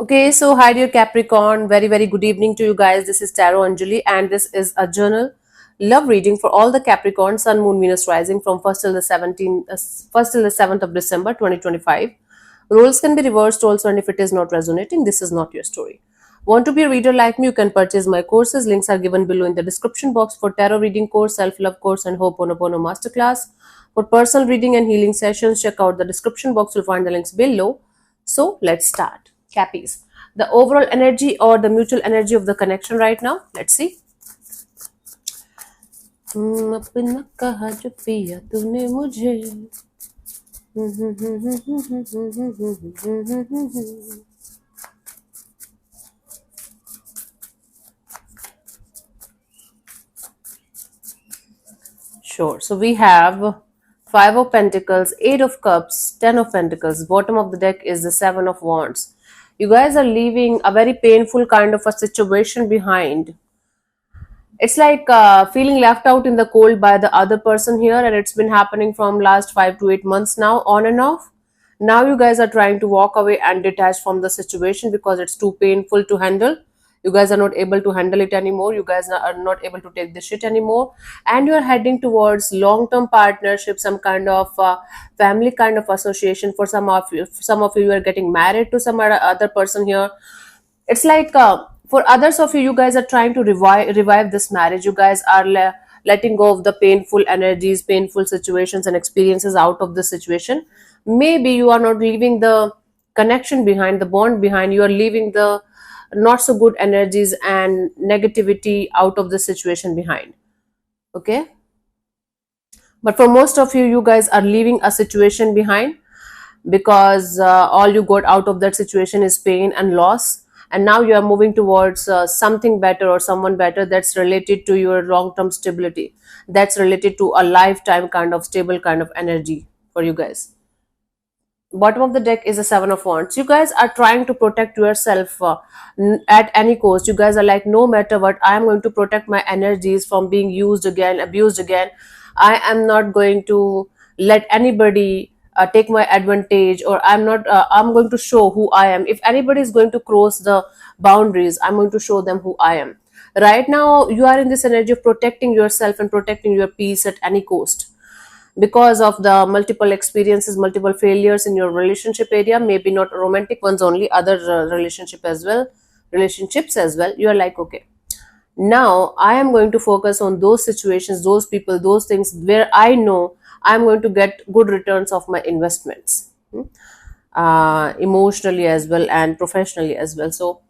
Okay, so hi dear Capricorn, very good evening to you guys. This is Tarot Anjali, and this is a journal love reading for all the Capricorn, Sun, Moon, Venus rising from 1st till the 1st till the 7th of December 2025. Roles can be reversed also, and if it is not resonating, this is not your story. Want to be a reader like me? You can purchase my courses. Links are given below in the description box for tarot reading course, self-love course, and Ho'oponopono masterclass. For personal reading and healing sessions, check out the description box. You'll find the links below. So let's start. Cappies. The overall energy or the mutual energy of the connection right now. Let's see. अपना कहा जो पिया तूने मुझे Sure. So we have Five of Pentacles, Eight of Cups, Ten of Pentacles. Bottom of the deck is the Seven of Wands. You guys are leaving a very painful kind of a situation behind. It's like feeling left out in the cold by the other person here, and it's been happening from last 5 to 8 months now, on and off. Now you guys are trying to walk away and detach from the situation because it's too painful to handle. You guys are not able to handle it anymore. You guys are not able to take the shit anymore, and you are heading towards long-term partnership, some kind of family kind of association. For some of you are getting married to some other person here. It's like for others of you, you guys are trying to revive this marriage. You guys are letting go of the painful energies, painful situations and experiences out of the situation. Maybe you are not leaving the connection behind, the bond behind. You are leaving the not so good energies and negativity out of the situation behind. Okay, but for most of you, you guys are leaving a situation behind because all you got out of that situation is pain and loss, and now you are moving towards something better or someone better that's related to your long term stability, that's related to a lifetime kind of stable kind of energy for you guys. Bottom of the deck is a Seven of Wands. You guys are trying to protect yourself at any cost. You guys are like, no matter what, I am going to protect my energies from being used again, abused again. I am not going to let anybody take my advantage, or I'm going to show who I am. If anybody is going to cross the boundaries, I'm going to show them who I am. Right now you are in this energy of protecting yourself and protecting your peace at any cost because of the multiple experiences, multiple failures in your relationship area, maybe not romantic ones only, other relationships as well. You are like, okay, now I am going to focus on those situations, those people, those things where I know I'm going to get good returns of my investments, emotionally as well and professionally as well. So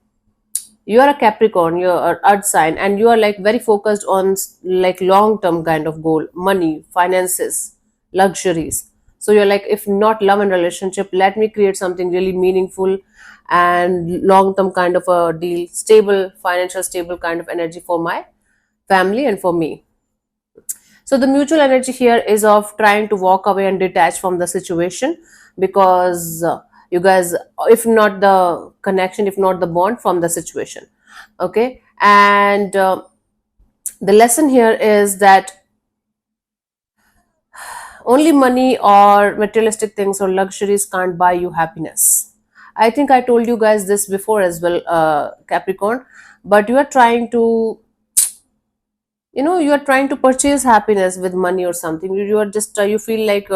you are a Capricorn, you're an earth sign, and you are like very focused on like long term kind of goal, money, finances, luxuries. So you're like, if not love and relationship, let me create something really meaningful and long term kind of a deal, stable, financial stable kind of energy for my family and for me. So the mutual energy here is of trying to walk away and detach from the situation because you guys, if not the connection, if not the bond, from the situation. Okay, and the lesson here is that only money or materialistic things or luxuries can't buy you happiness. I think I told you guys this before as well, Capricorn. But you are trying to, you are trying to purchase happiness with money or something. You are just you feel like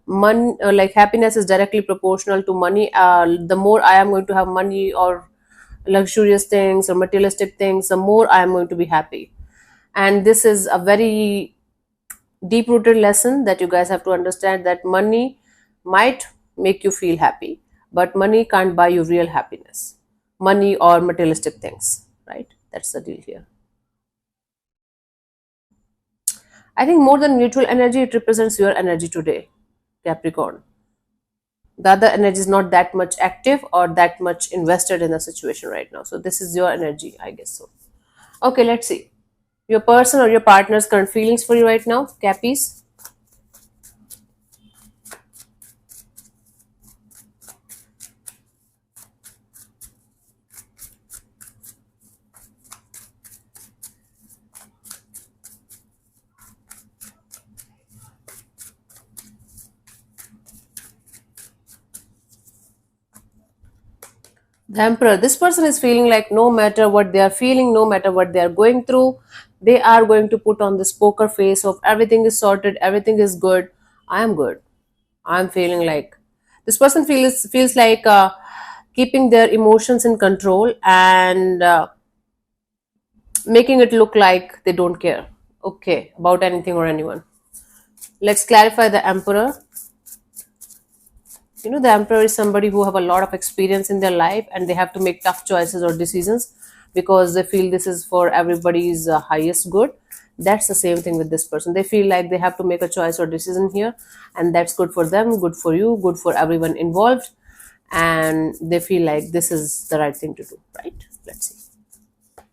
like happiness is directly proportional to money. The more I am going to have money or luxurious things or materialistic things, the more I am going to be happy. And this is a very deep rooted lesson that you guys have to understand, that money might make you feel happy, but money can't buy you real happiness, money or materialistic things, right? That's the deal here. I think more than mutual energy, it represents your energy today, Capricorn. The other energy is not that much active or that much invested in the situation right now. So this is your energy, I guess so. Okay, let's see. Your person or your partner's current feelings for you right now, Cappies. The Emperor, this person is feeling like no matter what they are feeling, no matter what they are going through, they are going to put on this poker face of everything is sorted, everything is good, I am good. I'm feeling like this person feels like keeping their emotions in control and making it look like they don't care, okay, about anything or anyone. Let's clarify the Emperor. The Emperor is somebody who have a lot of experience in their life and they have to make tough choices or decisions because they feel this is for everybody's highest good. That's the same thing with this person. They feel like they have to make a choice or decision here, and that's good for them, good for you, good for everyone involved, and they feel like this is the right thing to do, right? Let's see.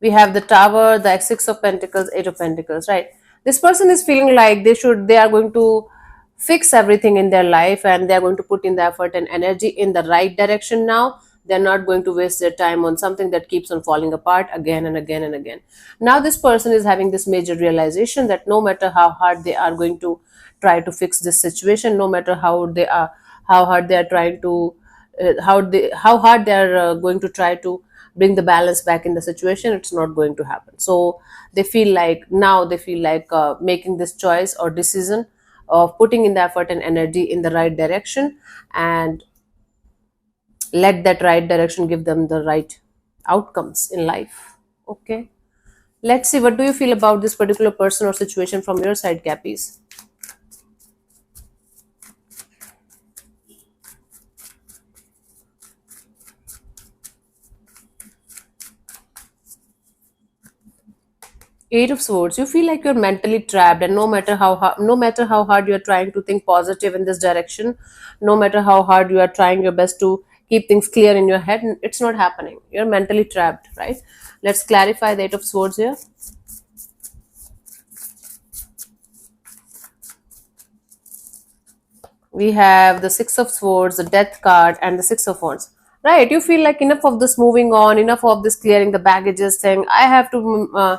We have the Tower, the Six of Pentacles, Eight of Pentacles, right? This person is feeling like they are going to fix everything in their life and they are going to put in the effort and energy in the right direction now. They're not going to waste their time on something that keeps on falling apart again and again and again. Now this person is having this major realization that no matter how hard they are going to try to fix this situation, no matter how hard they are trying to how hard they are going to try to bring the balance back in the situation, it's not going to happen. So they feel like making this choice or decision of putting in the effort and energy in the right direction, and let that right direction give them the right outcomes in life. Okay, let's see, what do you feel about this particular person or situation from your side, Cappies? Eight of Swords. You feel like you're mentally trapped, and no matter how hard you are trying to think positive in this direction, no matter how hard you are trying your best to keep things clear in your head, it's not happening. You're mentally trapped, right? Let's clarify the Eight of Swords here. We have the Six of Swords, the Death card, and the Six of Wands. Right? You feel like enough of this moving on, enough of this clearing the baggages thing. I have to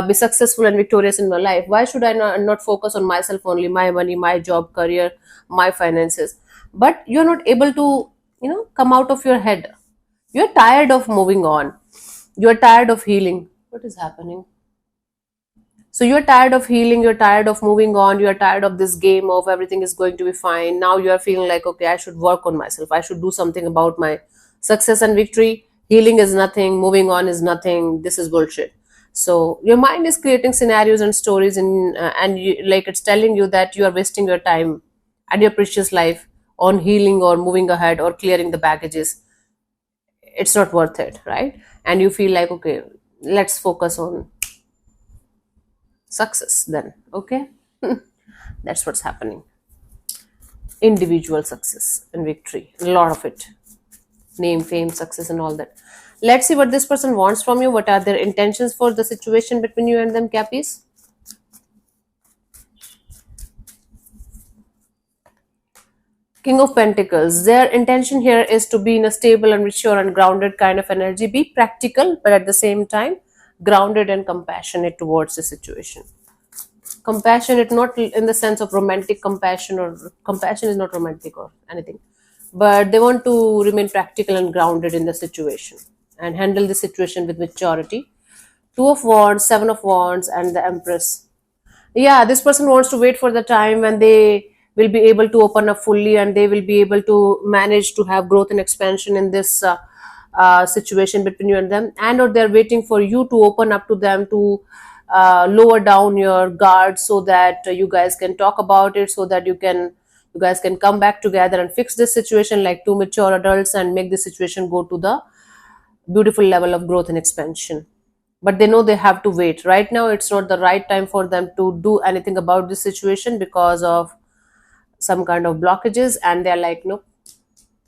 be successful and victorious in my life. Why should I not focus on myself only, my money, my job, career, my finances? But you're not able to, come out of your head. You're tired of moving on. You're tired of healing. What is happening? So you're tired of healing, you're tired of moving on, you're tired of this game of everything is going to be fine. Now you are feeling like, okay, I should work on myself. I should do something about my success and victory. Healing is nothing, moving on is nothing. This is bullshit. So your mind is creating scenarios and stories like it's telling you that you are wasting your time and your precious life on healing or moving ahead or clearing the baggages. It's not worth it, right? And you feel like, okay, let's focus on success then. Okay, that's what's happening. Individual success and victory, a lot of it. Name, fame, success, and all that. Let's see what this person wants from you. What are their intentions for the situation between you and them, Cappies? King of Pentacles. Their intention here is to be in a stable and mature and grounded kind of energy. Be practical, but at the same time, grounded and compassionate towards the situation. Compassionate, not in the sense of romantic compassion, or compassion is not romantic or anything, but they want to remain practical and grounded in the situation and handle the situation with maturity. Two of Wands, Seven of Wands, and the Empress. Yeah, this person wants to wait for the time when they will be able to open up fully and they will be able to manage to have growth and expansion in this situation between you and them, and or they're waiting for you to open up to them, to lower down your guard so that you guys can talk about it, so that you guys can come back together and fix this situation like two mature adults and make the situation go to the beautiful level of growth and expansion. But they know they have to wait. Right now it's not the right time for them to do anything about this situation because of some kind of blockages, and they're like, nope,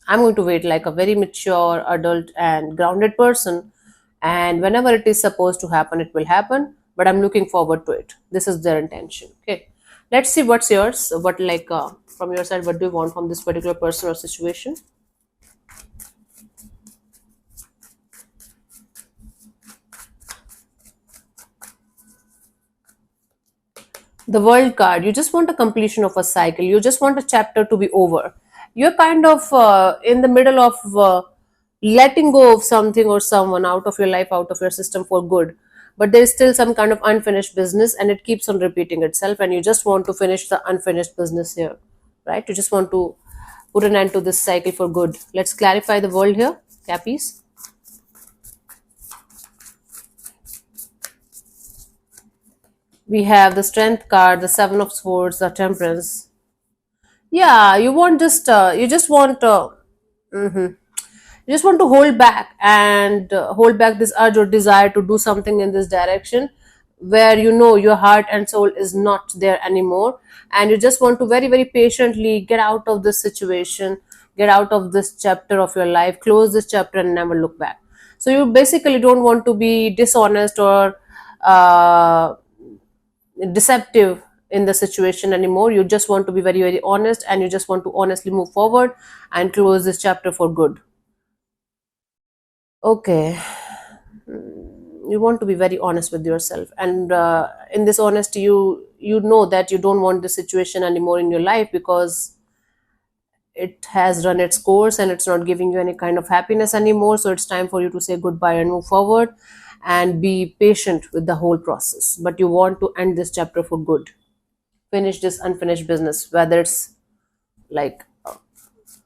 I'm going to wait like a very mature adult and grounded person, and whenever it is supposed to happen, it will happen, but I'm looking forward to it. This is their intention. Okay, let's see what's yours. What, like, from your side, what do you want from this particular person or situation? The World card. You just want a completion of a cycle, you just want a chapter to be over. You're kind of in the middle of letting go of something or someone out of your life, out of your system for good, but there is still some kind of unfinished business and it keeps on repeating itself, and you just want to finish the unfinished business here, right? You just want to put an end to this cycle for good. Let's clarify the world here, Cappies. We have the strength card, the seven of swords, the temperance. Yeah, you want just you just want mhm. You just want to hold back and hold back this urge or desire to do something in this direction where you know your heart and soul is not there anymore, and you just want to very very patiently get out of this situation, get out of this chapter of your life, close this chapter and never look back. So you basically don't want to be dishonest or uh, deceptive in the situation anymore. You just want to be very very honest, and you just want to honestly move forward and close this chapter for good. Okay. You want to be very honest with yourself, and in this honesty you know that you don't want this situation anymore in your life because it has run its course and it's not giving you any kind of happiness anymore. So it's time for you to say goodbye and move forward and be patient with the whole process, but you want to end this chapter for good, finish this unfinished business, whether it's like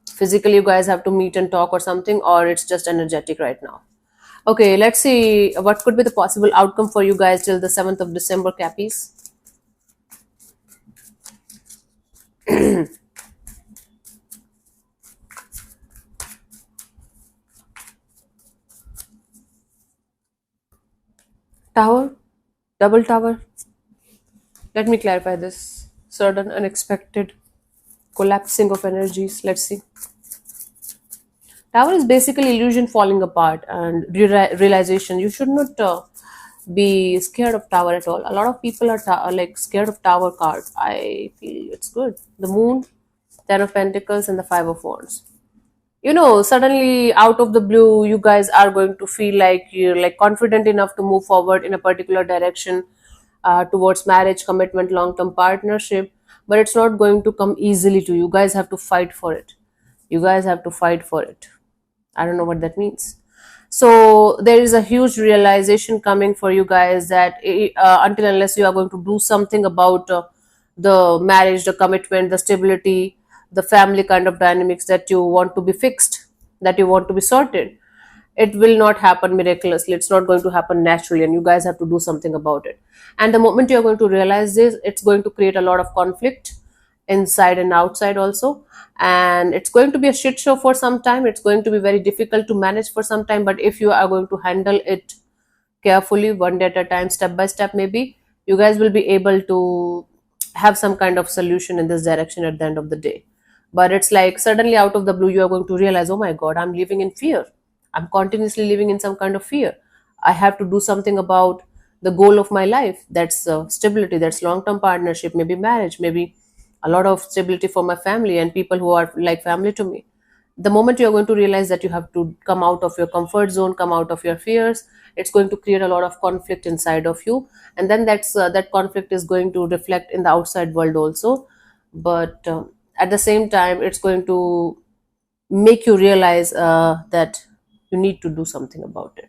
physically you guys have to meet and talk or something, or it's just energetic right now. Okay, let's see what could be the possible outcome for you guys till the 7th of December, Cappies. Tower, double tower. Let me clarify this. Sudden, unexpected collapsing of energies. Let's see. Tower is basically illusion falling apart and realization. You should not be scared of tower at all. A lot of people are like scared of tower cards. I feel it's good. The moon, ten of pentacles, and the five of wands. You know, suddenly out of the blue, you guys are going to feel like you're like confident enough to move forward in a particular direction towards marriage, commitment, long-term partnership. But it's not going to come easily to you. You guys have to fight for it. You guys have to fight for it. I don't know what that means. So there is a huge realization coming for you guys that until unless you are going to do something about the marriage, the commitment, the stability, the family kind of dynamics that you want to be fixed, that you want to be sorted, it will not happen miraculously. It's not going to happen naturally, and you guys have to do something about it. And the moment you're going to realize this, it's going to create a lot of conflict inside and outside also, and it's going to be a shit show for some time. It's going to be very difficult to manage for some time, but if you are going to handle it carefully, one day at a time, step by step, maybe you guys will be able to have some kind of solution in this direction at the end of the day. But it's like suddenly out of the blue you are going to realize, oh my god, I'm living in fear. I'm continuously living in some kind of fear. I have to do something about the goal of my life. That's stability, that's long term partnership, maybe marriage, maybe a lot of stability for my family and people who are like family to me. The moment you're going to realize that you have to come out of your comfort zone, come out of your fears, it's going to create a lot of conflict inside of you, and then that conflict is going to reflect in the outside world also. But at the same time, it's going to make you realize that you need to do something about it.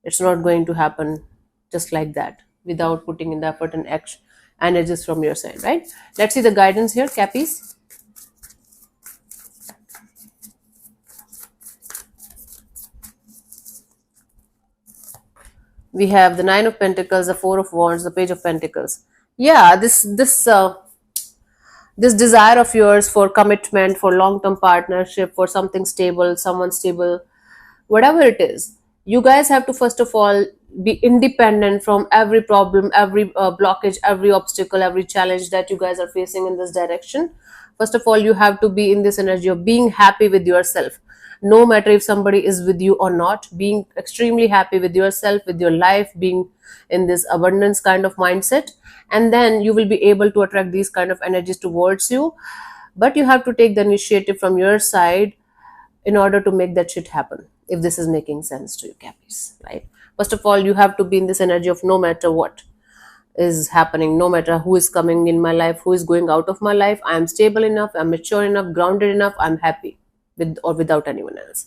It's not going to happen just like that without putting in the effort and action energies from your side, right? Let's see the guidance here, Cappies. We have the nine of pentacles, the four of wands, the page of pentacles. Yeah, this desire of yours for commitment, for long term partnership, for something stable, someone stable, whatever it is, you guys have to first of all be independent from every problem, every blockage, every obstacle, every challenge that you guys are facing in this direction. First of all, you have to be in this energy of being happy with yourself, no matter if somebody is with you or not, being extremely happy with yourself, with your life, being in this abundance kind of mindset, and then you will be able to attract these kind of energies towards you. But you have to take the initiative from your side in order to make that shit happen, if this is making sense to you, Cappies, right? First of all, you have to be in this energy of no matter what is happening, no matter who is coming in my life, who is going out of my life, I am stable enough, I'm mature enough, grounded enough, I'm happy with or without anyone else.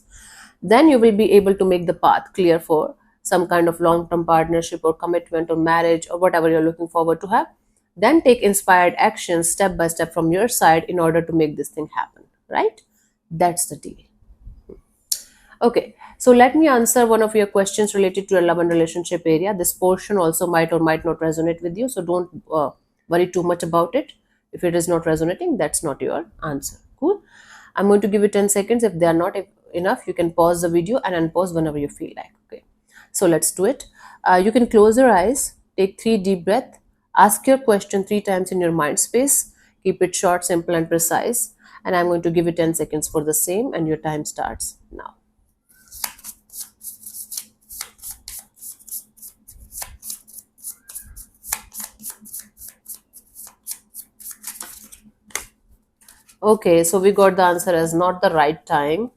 then you will be able to make the path clear for some kind of long-term partnership or commitment or marriage or whatever you're looking forward to have. Then take inspired actions step by step from your side in order to make this thing happen, right? That's the deal. Okay, so let me answer one of your questions related to your love and relationship area. This portion also might or might not resonate with you, so don't worry too much about it. If it is not resonating, that's not your answer. Cool. I'm going to give you 10 seconds. If they are not enough, you can pause the video and unpause whenever you feel like. Okay, so let's do it. You can close your eyes, take 3 deep breaths, ask your question 3 times in your mind space. Keep it short, simple, and precise. And I'm going to give you 10 seconds for the same, and your time starts now. Okay, so we got the answer as not the right time.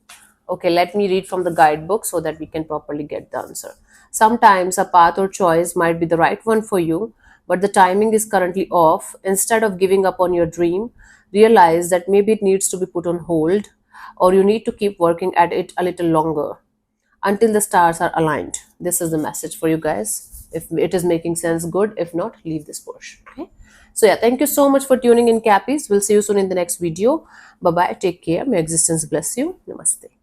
Okay, let me read from the guidebook so that we can properly get the answer. Sometimes a path or choice might be the right one for you, but the timing is currently off. Instead of giving up on your dream, realize that maybe it needs to be put on hold, or you need to keep working at it a little longer until the stars are aligned. This is the message for you guys. If it is making sense, good. If not, leave this portion. Okay. So yeah, thank you so much for tuning in, Cappies. We'll see you soon in the next video. Bye bye. Take care. May existence bless you. Namaste.